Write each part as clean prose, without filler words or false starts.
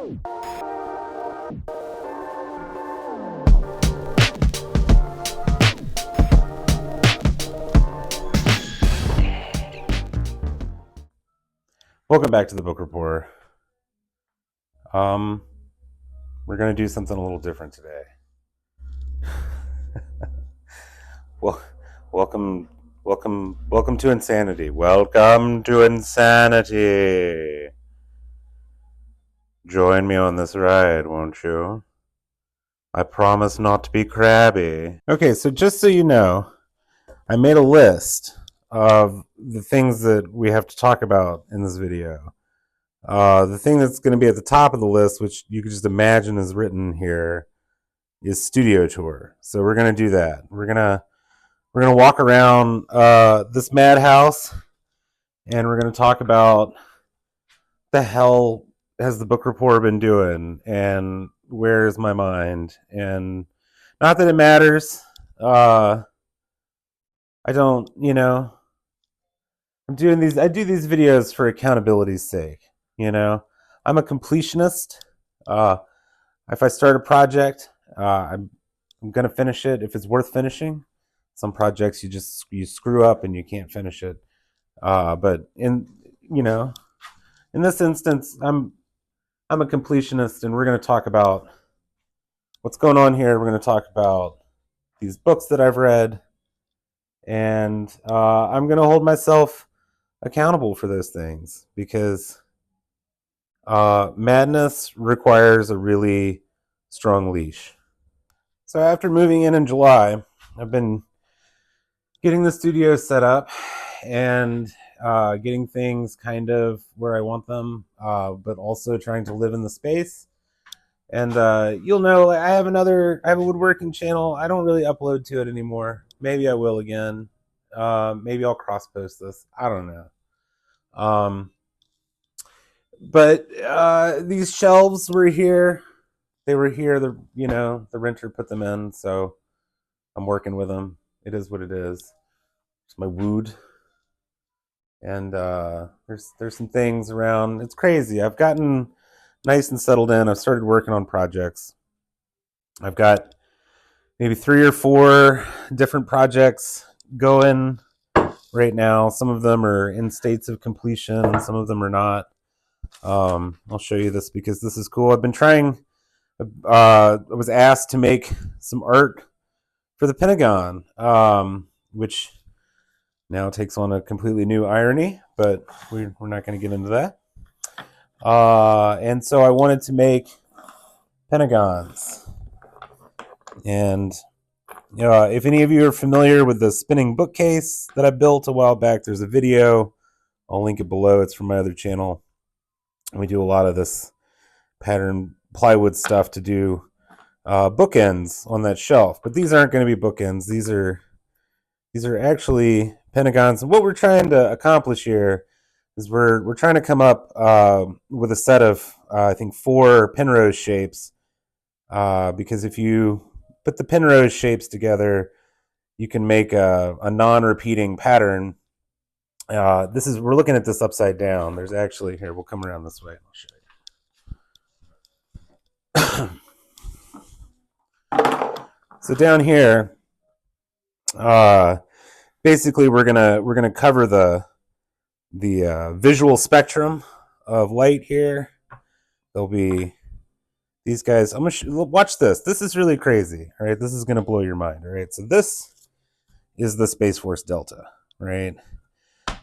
Welcome back to the Book Report. We're going to do something a little different today. Well, welcome to insanity. Welcome to insanity. Join me on this ride, won't you? I promise not to be crabby. Okay, so just so you know, I made a list of the things that we have to talk about in this video. The thing that's going to be at the top of the list, which you can just imagine is written here, is studio tour. So we're going to do that. We're gonna walk around this madhouse, and we're going to talk about the hell has the Book Report been doing, and where is my mind? And not that it matters. I don't, I do these videos for accountability's sake. I'm a completionist. If I start a project, I'm gonna finish it if it's worth finishing. Some projects you screw up and you can't finish it. But in this instance, I'm a completionist, and we're gonna talk about what's going on here. We're gonna talk about these books that I've read, and I'm gonna hold myself accountable for those things, because madness requires a really strong leash. So after moving in July, I've been getting the studio set up and getting things kind of where I want them, but also trying to live in the space. And you'll know, I have a woodworking channel. I don't really upload to it anymore. Maybe I will again. Maybe I'll cross post this. I don't know. But these shelves were here. They were here. The renter put them in, so I'm working with them. It is what it is. It's my wood, and there's some things around. It's crazy. I've gotten nice and settled in. I've started working on projects. I've got maybe 3 or 4 different projects going right now. Some of them are in states of completion, and some of them are not. I'll show you this because this is cool. I've been trying. I was asked to make some art for the Pentagon, which now takes on a completely new irony, but we're not going to get into that. And so I wanted to make Pentagons. And if any of you are familiar with the spinning bookcase that I built a while back, there's a video. I'll link it below. It's from my other channel. And we do a lot of this pattern plywood stuff to do bookends on that shelf. But these aren't going to be bookends. These are actually Pentagons. And what we're trying to accomplish here is we're trying to come up with a set of I think 4 Penrose shapes, because if you put the Penrose shapes together, you can make a non-repeating pattern. We're looking at this upside down. There's actually, here, we'll come around this way and I'll show you. So down here, basically we're gonna cover the visual spectrum of light here. There'll be these guys. I'm gonna watch this. This is really crazy. All right, this is gonna blow your mind. All right, so this is the Space Force Delta. Right,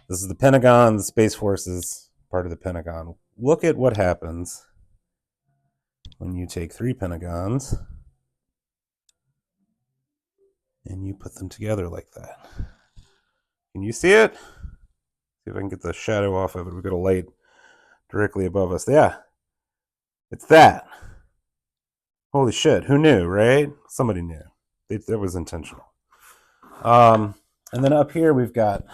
this is the Pentagon. The Space Force is part of the Pentagon. Look at what happens when you take 3 Pentagons and you put them together like that. Can you see it? See if I can get the shadow off of it. We've got a light directly above us. Yeah, it's that. Holy shit, who knew, right? Somebody knew. That was intentional. And then up here we've got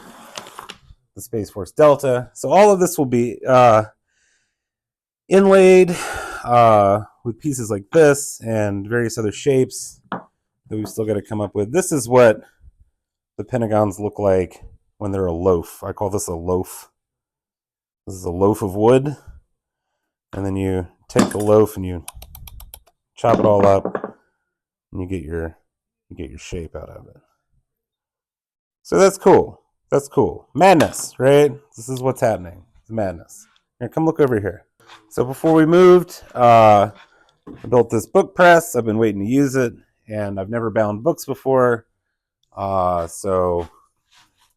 the Space Force Delta. So all of this will be inlaid with pieces like this and various other shapes that we've still got to come up with. This is what the Pentagons look like when they're a loaf. I call this a loaf. This is a loaf of wood. and then you take the loaf and you chop it all up, and you get your shape out of it. So that's cool. That's cool. Madness, right? This is what's happening. It's madness. Here, come look over here. So before we moved, I built this book press. I've been waiting to use it, and I've never bound books before. So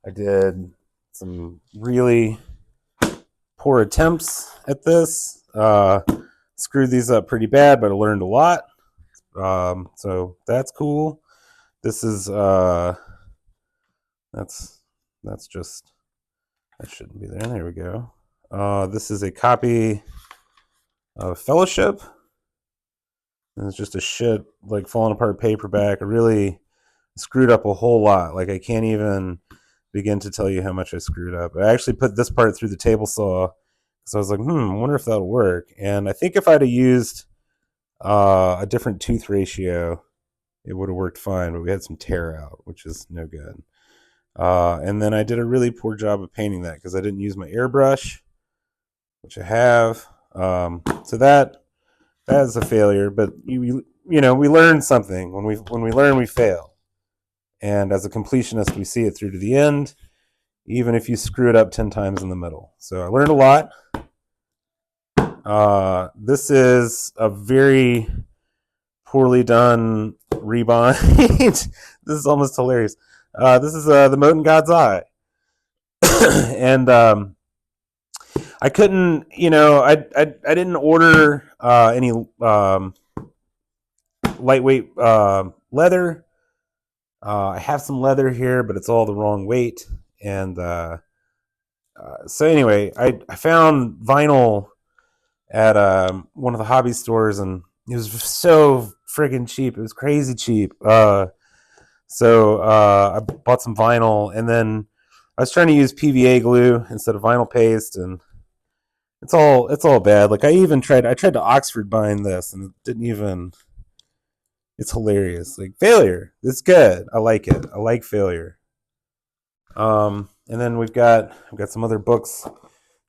I did some really poor attempts at this. Screwed these up pretty bad, but I learned a lot. So that's cool. This is that's just, that shouldn't be there. There we go. This is a copy of Fellowship. And it's just a shit, like, falling apart paperback. I really screwed up a whole lot. Like, I can't even begin to tell you how much I screwed up. I actually put this part through the table saw because I was like, I wonder if that'll work. And I think if I'd have used a different tooth ratio, it would have worked fine. But we had some tear out, which is no good. And then I did a really poor job of painting that because I didn't use my airbrush, which I have. So that is a failure. But you know, we learn something. When we learn, we fail. And as a completionist, we see it through to the end, even if you screw it up 10 times in the middle. So I learned a lot. This is a very poorly done rebind. This is almost hilarious. This is the Mote in God's Eye. And I couldn't, I didn't order any lightweight leather. I have some leather here, but it's all the wrong weight. And so anyway, I found vinyl at one of the hobby stores, and it was so friggin' cheap. It was crazy cheap. So I bought some vinyl, and then I was trying to use PVA glue instead of vinyl paste, and it's all bad. Like, I tried to Oxford bind this, and it didn't even. It's hilarious. Like, failure. It's good. I like it. I like failure. And then I've got some other books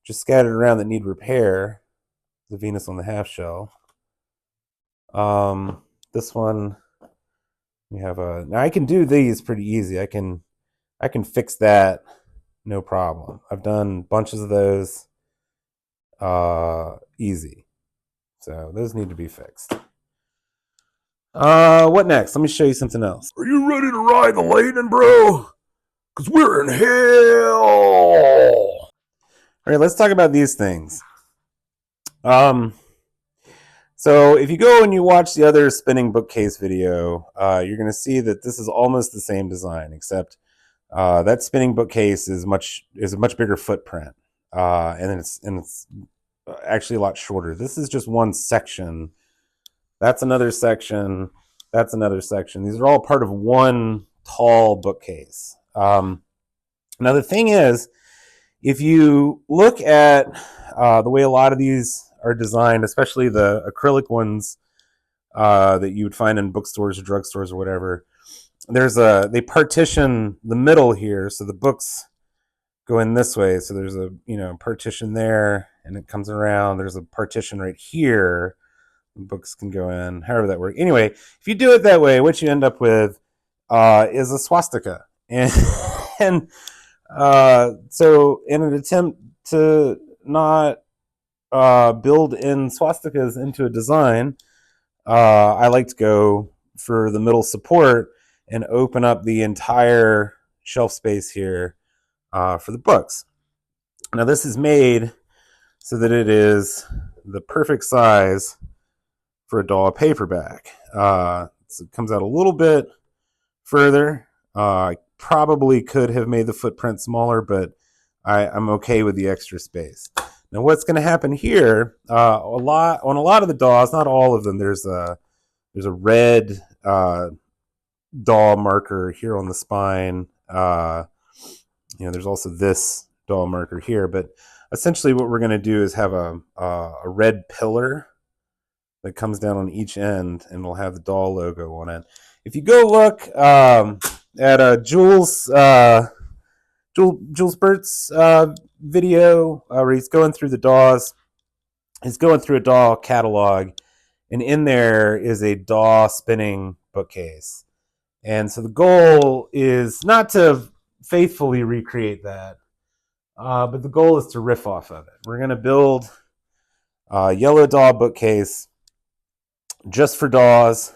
just scattered around that need repair. The Venus on the Half Shell. This one, we have now I can do these pretty easy. I can fix that, no problem. I've done bunches of those easy. So those need to be fixed. What next? Let me show you something else. Are you ready to ride the lightning, bro? Because we're in hell. All right, let's talk about these things. So if you go and you watch the other spinning bookcase video, you're going to see that this is almost the same design, except that spinning bookcase is a much bigger footprint, and it's actually a lot shorter. This is just one section. That's another section. That's another section. These are all part of one tall bookcase. Now the thing is, if you look at the way a lot of these are designed, especially the acrylic ones that you would find in bookstores or drugstores or whatever, they partition the middle here, so the books go in this way. So there's a partition there, and it comes around. There's a partition right here. Books can go in, however that works. Anyway, if you do it that way, what you end up with is a swastika, and so in an attempt to not build in swastikas into a design, I like to go for the middle support and open up the entire shelf space here for the books. Now this is made so that it is the perfect size for a doll paperback. So it comes out a little bit further. I probably could have made the footprint smaller, but I'm okay with the extra space. Now, what's going to happen here? On a lot of the dolls, not all of them. There's a red doll marker here on the spine. There's also this doll marker here, but essentially, what we're going to do is have a red pillar that comes down on each end, and we'll have the doll logo on it. If you go look at Jules Burt's video where he's going through the dolls, is going through a DAW catalog, and in there is a DAW spinning bookcase. And so the goal is not to faithfully recreate that, but the goal is to riff off of it. We're going to build a yellow DAW bookcase just for DAWs,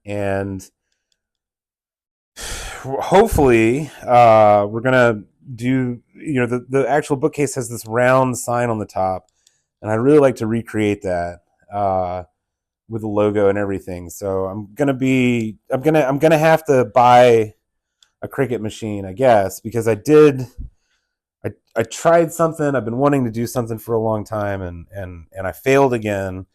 and hopefully we're going to do, the actual bookcase has this round sign on the top, and I'd really like to recreate that with the logo and everything. So I'm gonna have to buy a Cricut machine, I guess, because I tried something. I've been wanting to do something for a long time, and I failed again.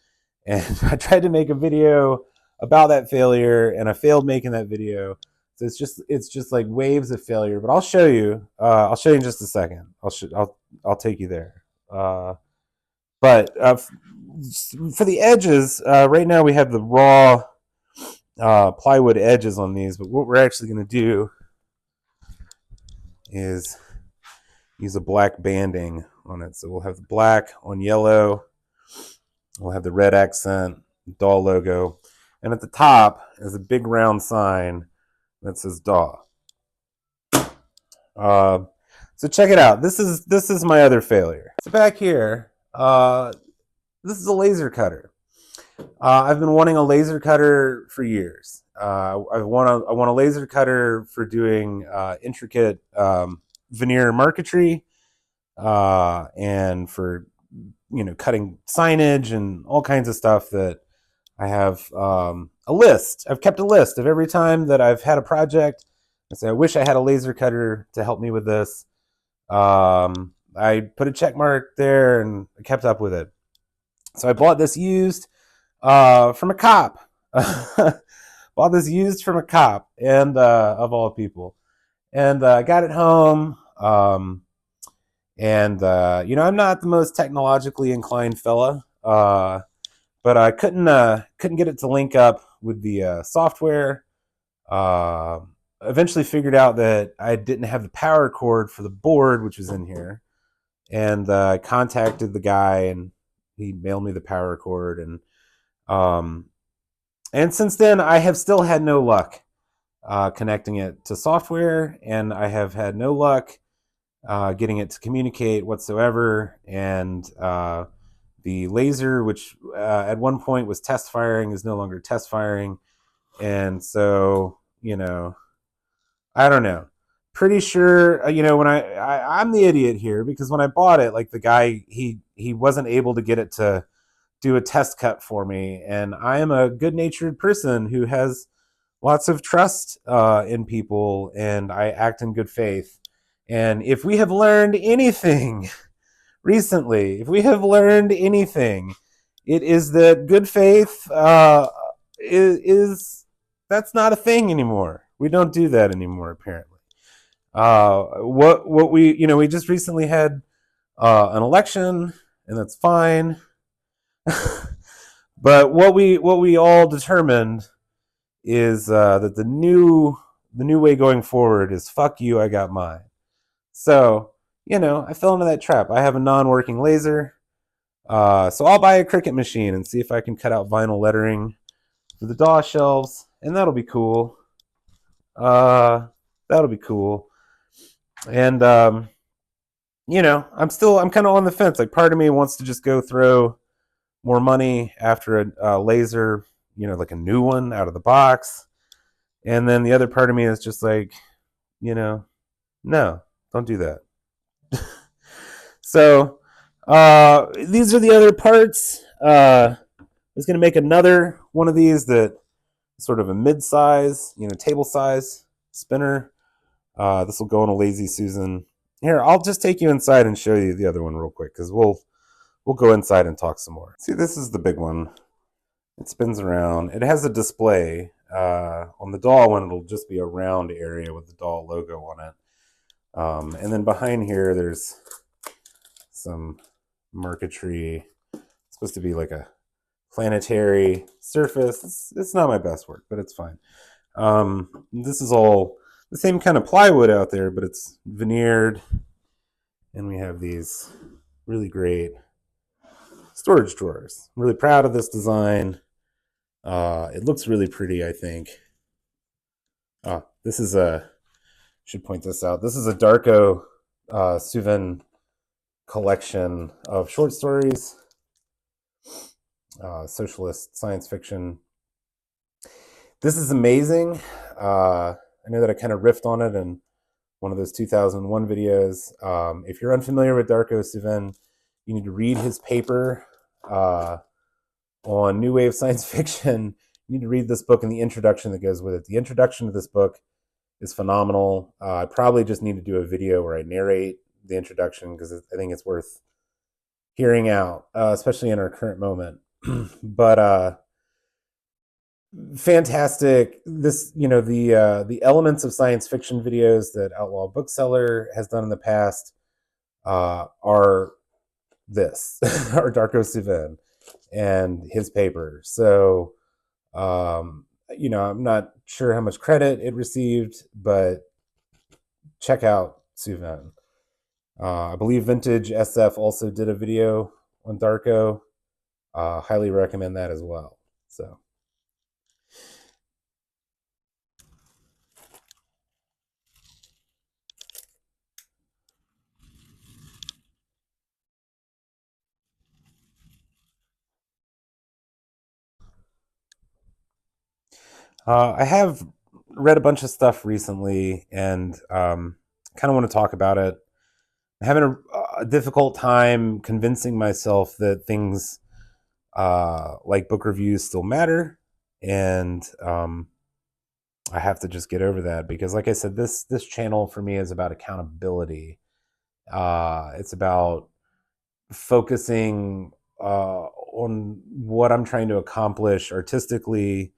And I tried to make a video about that failure, and I failed making that video. So it's just like waves of failure. But I'll show you. I'll show you in just a second. I'll take you there. But for the edges, right now we have the raw plywood edges on these. But what we're actually going to do is use a black banding on it. So we'll have the black on yellow. We'll have the red accent, DAW logo. And at the top is a big round sign that says DAW. So check it out. This is my other failure. So back here, this is a laser cutter. I've been wanting a laser cutter for years. I want a laser cutter for doing intricate veneer marquetry, and for cutting signage and all kinds of stuff. That I have a list. I've kept a list of every time that I've had a project. I say I wish I had a laser cutter to help me with this. I put a check mark there and I kept up with it. So I bought this used from a cop. Bought this used from a cop, and of all people. And I got it home. And I'm not the most technologically inclined fella, but I couldn't get it to link up with the software. Eventually figured out that I didn't have the power cord for the board, which was in here, and I contacted the guy, and he mailed me the power cord, and since then I have still had no luck connecting it to software, and I have had no luck getting it to communicate whatsoever. And the laser, which at one point was test firing, is no longer test firing. And so, I don't know. Pretty sure, when I'm the idiot here, because when I bought it, like the guy, he wasn't able to get it to do a test cut for me. And I am a good-natured person who has lots of trust in people, and I act in good faith. And if we have learned anything recently, it is that good faith is that's not a thing anymore. We don't do that anymore, apparently. What we just recently had an election, and that's fine. But what we all determined is that the new way going forward is fuck you, I got mine. So, I fell into that trap. I have a non-working laser. So I'll buy a Cricut machine and see if I can cut out vinyl lettering for the DAW shelves, and that'll be cool. That'll be cool. And, I'm kind of on the fence. Like, part of me wants to just go throw more money after a laser, like a new one out of the box. And then the other part of me is just like, no, don't do that. So these are the other parts. I was going to make another one of these that sort of a mid-size, table size spinner. This will go on a Lazy Susan. Here, I'll just take you inside and show you the other one real quick, because we'll go inside and talk some more. See, this is the big one. It spins around. It has a display. On the DAW one, it'll just be a round area with the DAW logo on it. And then behind here, there's some marquetry. It's supposed to be like a planetary surface. It's not my best work, but it's fine. This is all the same kind of plywood out there, but it's veneered. And we have these really great storage drawers. I'm really proud of this design. It looks really pretty, I think. This is a, should point this out. This is a Darko Suvin collection of short stories, socialist science fiction. This is amazing. I know that I kind of riffed on it in one of those 2001 videos. If you're unfamiliar with Darko Suvin, you need to read his paper on New Wave Science Fiction. You need to read this book and the introduction that goes with it. The introduction to this book is phenomenal. I probably just need to do a video where I narrate the introduction because I think it's worth hearing out, especially in our current moment. But fantastic. This, the elements of science fiction videos that Outlaw Bookseller has done in the past are this, are Darko Suvin and his paper. So, I'm not sure how much credit it received, but check out Suvin. I believe Vintage SF also did a video on Darko. Highly recommend that as well. So, I have read a bunch of stuff recently and kind of want to talk about it. I'm having a difficult time convincing myself that things like book reviews still matter, and I have to just get over that because, like I said, this channel for me is about accountability. It's about focusing on what I'm trying to accomplish artistically,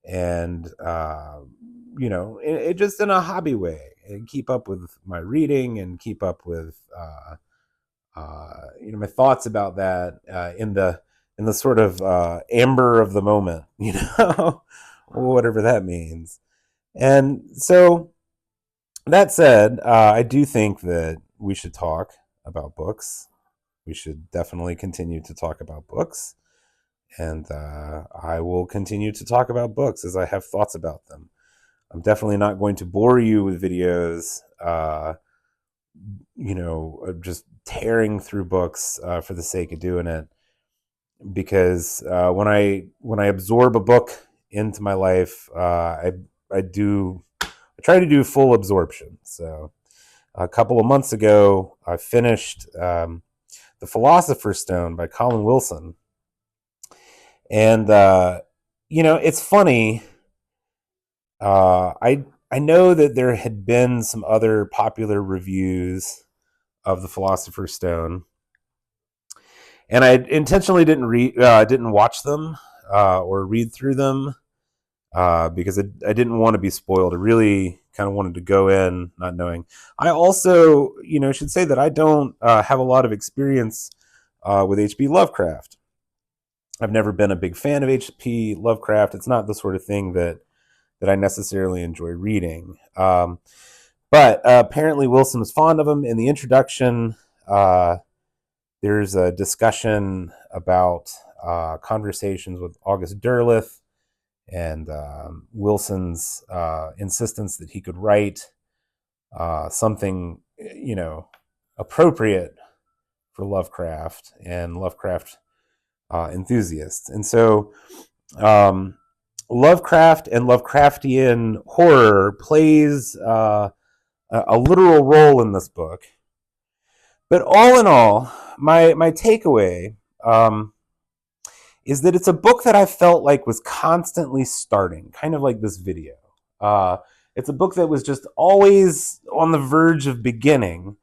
and it just in a hobby way, and keep up with my reading and keep up with my thoughts about that in the sort of amber of the moment, whatever that means. And so that said, I do think that we should talk about books. We should definitely continue to talk about books. And I will continue to talk about books as I have thoughts about them. I'm definitely not going to bore you with videos, just tearing through books for the sake of doing it. Because when I absorb a book into my life, I try to do full absorption. So a couple of months ago, I finished The Philosopher's Stone by Colin Wilson. And, it's funny. I know that there had been some other popular reviews of The Philosopher's Stone, and I intentionally didn't watch them or read through them because I didn't want to be spoiled. I really kind of wanted to go in not knowing. I also, should say that I don't have a lot of experience with H.P. Lovecraft. I've never been a big fan of H.P. Lovecraft. It's not the sort of thing that I necessarily enjoy reading. But apparently Wilson was fond of him. In the introduction, there's a discussion about conversations with August Derleth and Wilson's insistence that he could write something, appropriate for Lovecraft and Lovecraft enthusiasts. And so Lovecraft and Lovecraftian horror plays a literal role in this book. But all in all, my takeaway is that it's a book that I felt like was constantly starting, kind of like this video. It's a book that was just always on the verge of beginning,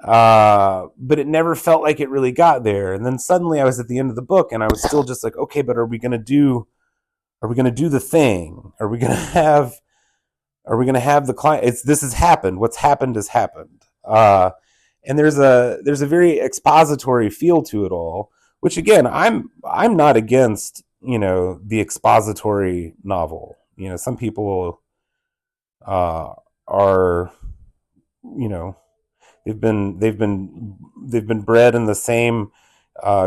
but it never felt like it really got there. And then suddenly I was at the end of the book, and I was still just like, okay, but are we going to do the thing? Are we going to have the client? This has happened. What's happened has happened. And there's a very expository feel to it all, which again, I'm not against, the expository novel. Some people are, they've been bred in the same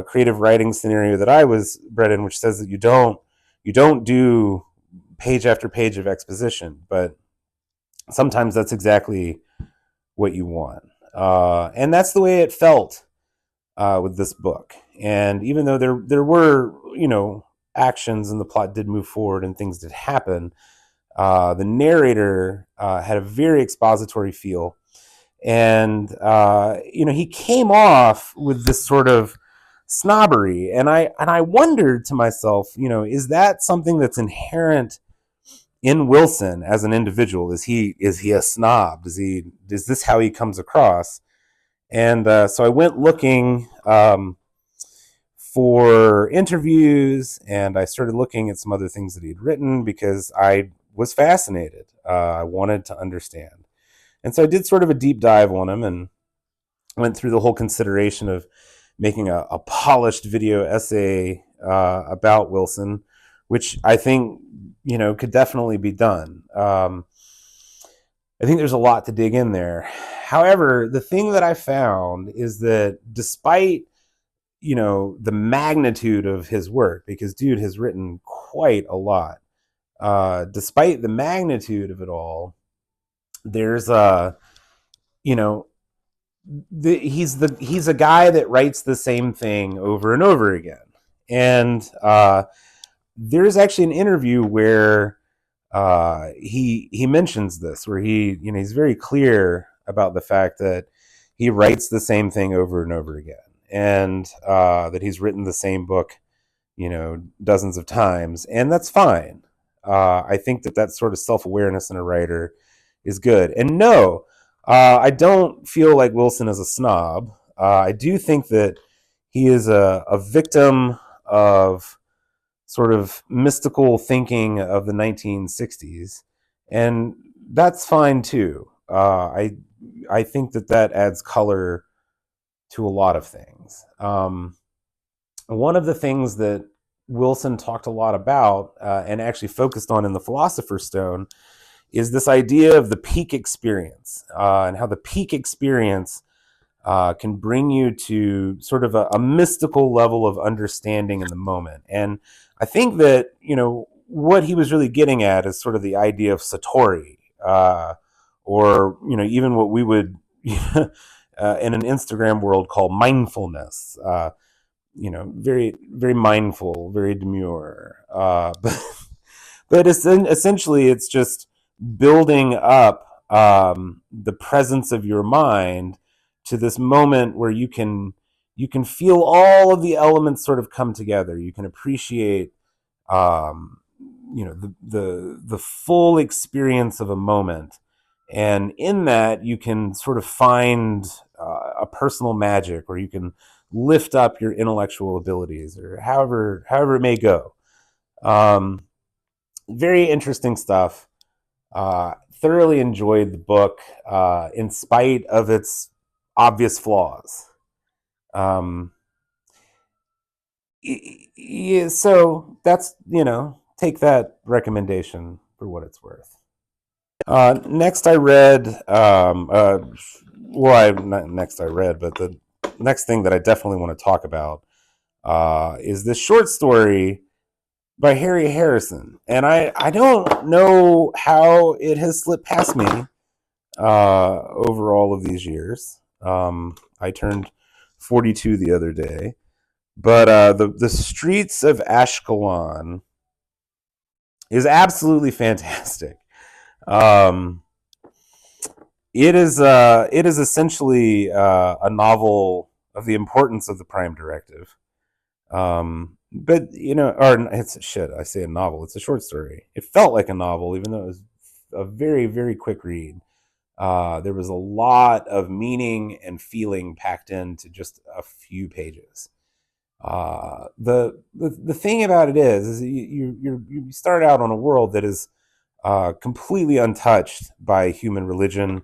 creative writing scenario that I was bred in, which says that you don't do page after page of exposition, but sometimes that's exactly what you want. And that's the way it felt with this book. And even though there were actions and the plot did move forward and things did happen, the narrator had a very expository feel, and he came off with this sort of snobbery, and I wondered to myself, is that something that's inherent in Wilson as an individual? Is he a snob? Is this how he comes across? And so I went looking for interviews, and I started looking at some other things that he'd written because I was fascinated. I wanted to understand. And so I did sort of a deep dive on him and went through the whole consideration of making a polished video essay about Wilson, which I think could definitely be done. I think there's a lot to dig in there. However, the thing that I found is that despite the magnitude of his work, because dude has written quite a lot, despite the magnitude of it all, there's you know he's a guy that writes the same thing over and over again. And there's actually an interview where he mentions this, where he's very clear about the fact that he writes the same thing over and over again, and that he's written the same book dozens of times, and that's fine. I think that sort of self-awareness in a writer is good. And no, I don't feel like Wilson is a snob. I do think that he is a victim of sort of mystical thinking of the 1960s, and that's fine too. I think that adds color to a lot of things. One of the things that Wilson talked a lot about and actually focused on in the Philosopher's Stone is this idea of the peak experience, and how the peak experience can bring you to sort of a mystical level of understanding in the moment. And I think that, what he was really getting at is sort of the idea of Satori, or, even what we would, in an Instagram world, call mindfulness. Very, very mindful, very demure. But essentially, it's just building up the presence of your mind to this moment where you can feel all of the elements sort of come together. You can appreciate the full experience of a moment, and in that you can sort of find a personal magic, or you can lift up your intellectual abilities, or however it may go. Very interesting stuff. Thoroughly enjoyed the book, in spite of its obvious flaws. Yeah, so that's, take that recommendation for what it's worth. Next I read, not next I read, but the next thing that I definitely want to talk about is this short story by Harry Harrison. And I don't know how it has slipped past me over all of these years. I turned 42 the other day. But the Streets of Ashkelon is absolutely fantastic. Um, it is essentially a novel of the importance of the Prime Directive. But or it's shit. I say a novel. It's a short story. It felt like a novel, even though it was a very, very quick read. There was a lot of meaning and feeling packed into just a few pages. The thing about it is you start out on a world that is completely untouched by human religion.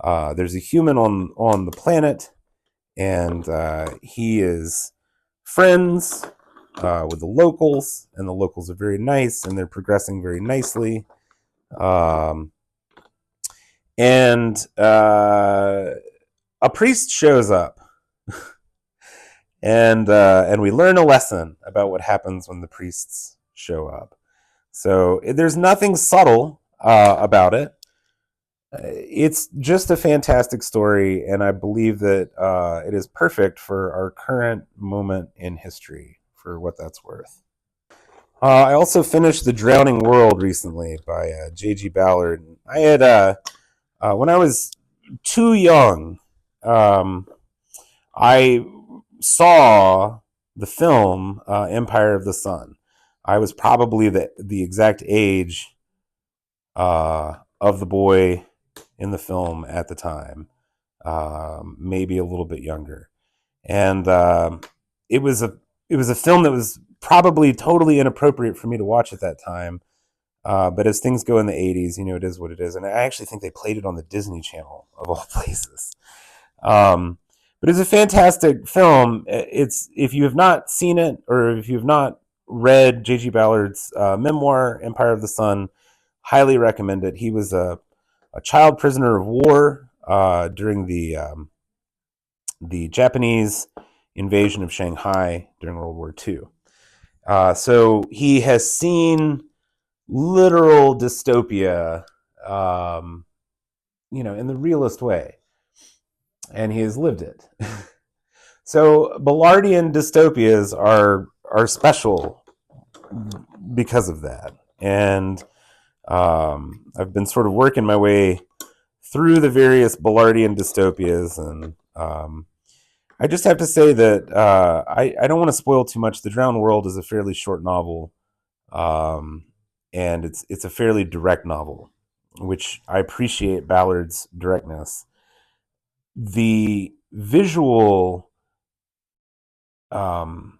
There's a human on the planet, and he is friends with the locals, and the locals are very nice, and they're progressing very nicely. And a priest shows up, and we learn a lesson about what happens when the priests show up. So there's nothing subtle about it. It's just a fantastic story, and I believe that it is perfect for our current moment in history, for what that's worth. I also finished The Drowning World recently by J.G. Ballard. I had, when I was too young, um, I saw the film Empire of the Sun. I was probably the exact age of the boy in the film at the time, maybe a little bit younger, and it was a it was a film that was probably totally inappropriate for me to watch at that time. But as things go in the '80s, it is what it is, and I actually think they played it on the Disney Channel of all places. Um, but it's a fantastic film. It's if you have not seen it or if you have not read J.G. Ballard's memoir Empire of the Sun, highly recommend it. He was a child prisoner of war during the Japanese invasion of Shanghai during World War II. So he has seen literal dystopia, in the realest way, and he has lived it. So Ballardian dystopias are special because of that, and I've been sort of working my way through the various Ballardian dystopias, and I just have to say that I don't want to spoil too much. The Drowned World is a fairly short novel, um, and it's a fairly direct novel, which I appreciate Ballard's directness. The visual, um,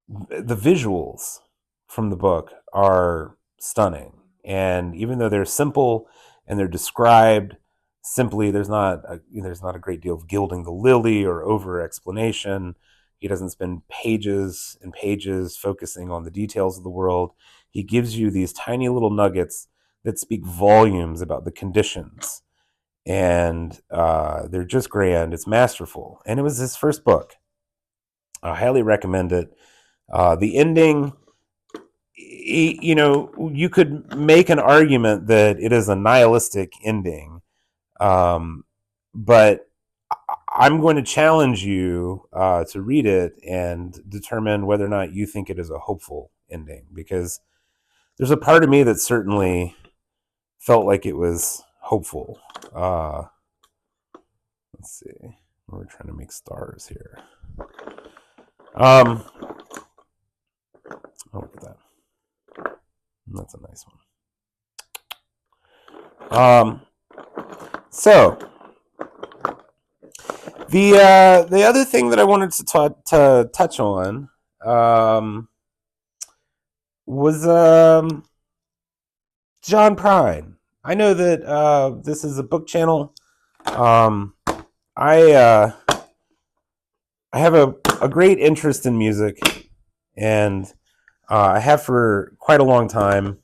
the visuals from the book are stunning, and even though they're simple and they're described simply, there's not a great deal of gilding the lily or over explanation. He doesn't spend pages and pages focusing on the details of the world. He gives you these tiny little nuggets that speak volumes about the conditions, and they're just grand. It's masterful, and it was his first book. I highly recommend it. The ending, you could make an argument that it is a nihilistic ending, but I'm going to challenge you to read it and determine whether or not you think it is a hopeful ending, because there's a part of me that certainly felt like it was hopeful. Let's see. We're trying to make stars here. Oh, look at that. That's a nice one. So the other thing that I wanted to touch on was John Prine. I know that this is a book channel. I I have a great interest in music, and I have for quite a long time.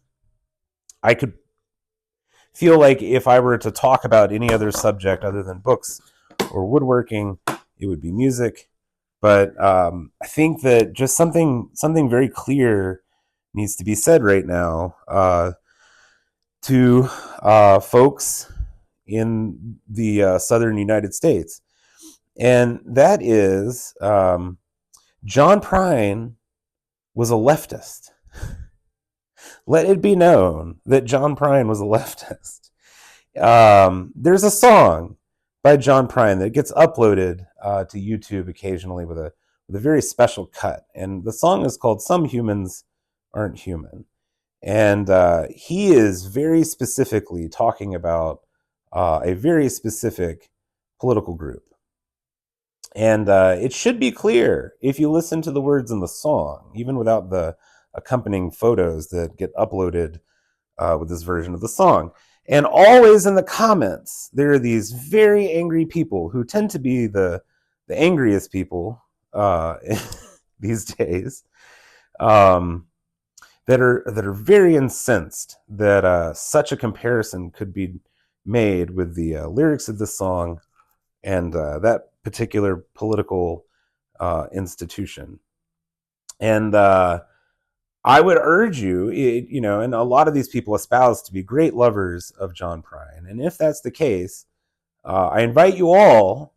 I could feel like if I were to talk about any other subject other than books or woodworking, it would be music. But I think that just something very clear needs to be said right now to folks in the southern United States, and that is John Prine was a leftist. Let it be known that John Prine was a leftist. There's a song by John Prine that gets uploaded to YouTube occasionally with a very special cut, and the song is called "Some Humans Aren't Human," and he is very specifically talking about a very specific political group. And it should be clear if you listen to the words in the song, even without the accompanying photos that get uploaded with this version of the song. And always in the comments, there are these very angry people who tend to be the angriest people these days, that are very incensed that such a comparison could be made with the lyrics of the song and that particular political institution. And I would urge you, and a lot of these people espouse to be great lovers of John Prine. And if that's the case, I invite you all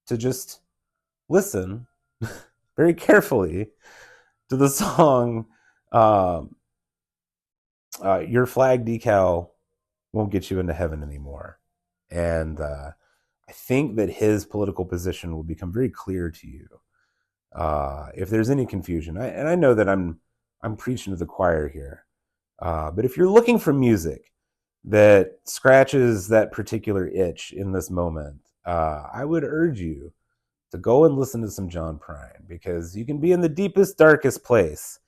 to just listen very carefully to the song Your Flag Decal Won't Get You Into Heaven Anymore. And I think that his political position will become very clear to you if there's any confusion. And I know that I'm preaching to the choir here. But if you're looking for music that scratches that particular itch in this moment, I would urge you to go and listen to some John Prine, because you can be in the deepest, darkest place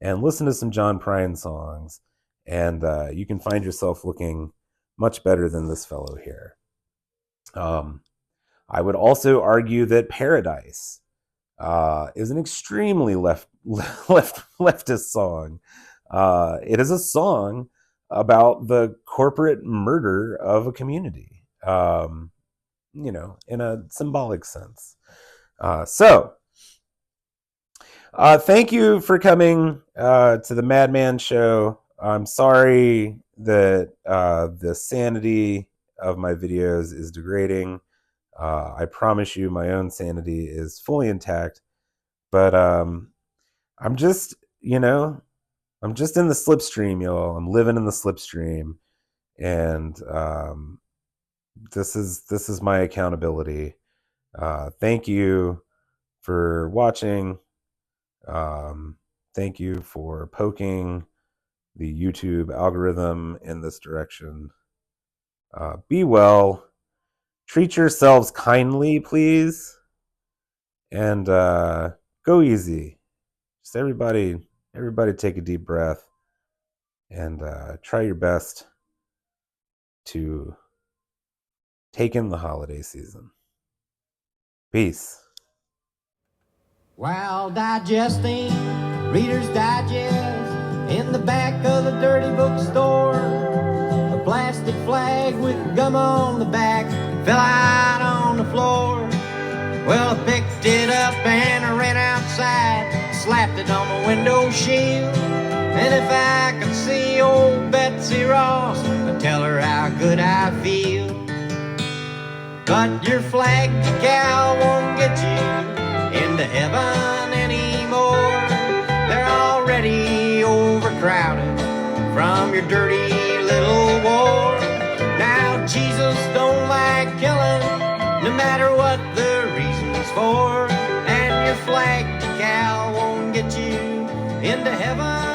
and listen to some John Prine songs, and you can find yourself looking much better than this fellow here. I would also argue that Paradise is an extremely leftist song. It is a song about the corporate murder of a community, in a symbolic sense. So thank you for coming to the Madman Show. I'm sorry that the sanity of my videos is degrading. I promise you my own sanity is fully intact. But I'm just, I'm just in the slipstream, y'all. I'm living in the slipstream. And this is my accountability. Thank you for watching. Thank you for poking the YouTube algorithm in this direction. Be well. Treat yourselves kindly, please. And go easy. Just everybody take a deep breath and try your best to take in the holiday season. Peace. While digesting Reader's Digest in the back of the dirty bookstore, a plastic flag with gum on the back fell out on the floor. Well, I picked it up and I ran outside, slapped it on my window shield. And if I could see old Betsy Ross, I'd tell her how good I feel. But your flag decal won't get you into heaven anymore. They're already overcrowded from your dirty little war. Now Jesus don't like killing, no matter what the reason's for. And your flag decal won't get you into heaven